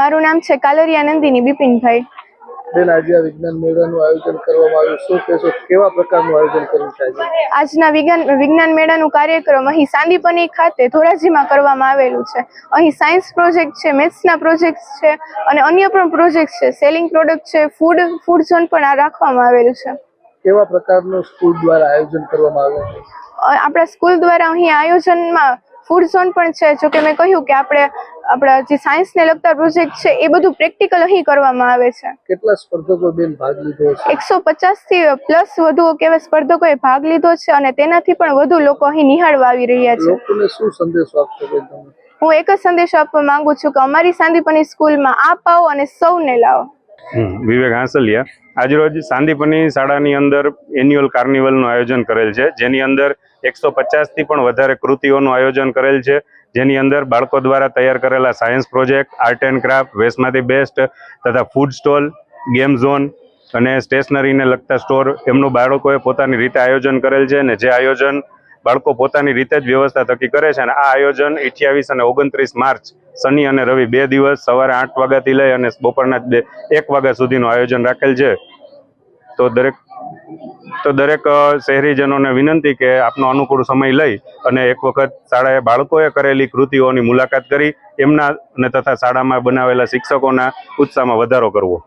મારું નામ છે કાલરિયા નંદિની બિપિનભાઈ। બેન, આજે આ વિજ્ઞાન મેળાનું આયોજન કરવામાં આવ્યું, શું કહેશો? કેવા પ્રકારનું આયોજન કર્યું છે આજે? આજના વિજ્ઞાન મેળાનું કાર્યક્રમ અહીં સાંદીપની ખાતે ધોરાજીમાં કરવામાં આવેલું છે। અહીં સાયન્સ પ્રોજેક્ટ છે, મેથ્સના પ્રોજેક્ટ છે અને અન્ય પણ પ્રોજેક્ટ છે, સેલિંગ પ્રોડક્ટ છે, ફૂડ ઝોન પણ આ રાખવામાં આવેલું છે। કેવા પ્રકારનું સ્કૂલ દ્વારા આયોજન કરવામાં આવ્યું છે? આપણા સ્કૂલ દ્વારા અહીં આયોજનમાં ફૂડ ઝોન પણ છે। જો કે મેં કહ્યું કે આપણા જે સાયન્સને લગતા પ્રોજેક્ટ છે એ બધું પ્રેક્ટિકલ અહીં કરવામાં આવે છે। કેટલા સ્પર્ધકો બેન ભાગ લીધો છે? 150 થી પ્લસ વધુ કેવા સ્પર્ધકોએ ભાગ લીધો છે અને તેનાથી પણ વધુ લોકો અહીં નિહાળવા આવી રહ્યા છે। લોકોને શું સંદેશો આપશો બેન તમે? હું એક જ સંદેશો આપવા માંગુ છું કે અમારી સાંદીપની સ્કૂલમાં આપ આવો અને સૌને લાવો। વિવેક હાંસલિયા। આજરોજ સાંદીપની શાળાની અંદર એન્યુઅલ કાર્નિવલનું આયોજન કરેલ છે, જેની અંદર 150 થી પણ વધારે કૃતિઓનું આયોજન કરેલ છે, જેની અંદર બાળકો દ્વારા તૈયાર કરેલા science project, art and craft, વેસ્ટમાંથી બેસ્ટ તથા ફૂડ સ્ટોલ, ગેમ ઝોન અને સ્ટેશનરીને લગતા સ્ટોર એમનું બાળકોએ પોતાની રીતે આયોજન કરેલ છે અને જે આયોજન બાળકો પોતાની રીતે જ વ્યવસ્થા થકી કરે છે અને આ આયોજન 28 અને 29 માર્ચ શનિ અને રવિ 2 દિવસ સવારે 8 વાગ્યાથી લઈ અને બપોરના 1 વાગ્યા સુધીનું આયોજન રાખેલ છે। તો દરેક શહેરીજનોને વિનંતી કે આપનો અનુકૂળ સમય લઈ અને એક વખત શાળાએ બાળકોએ કરેલી કૃતિઓની મુલાકાત કરી એમના અને તથા શાળામાં બનાવેલા શિક્ષકોના ઉત્સાહમાં વધારો કરવો।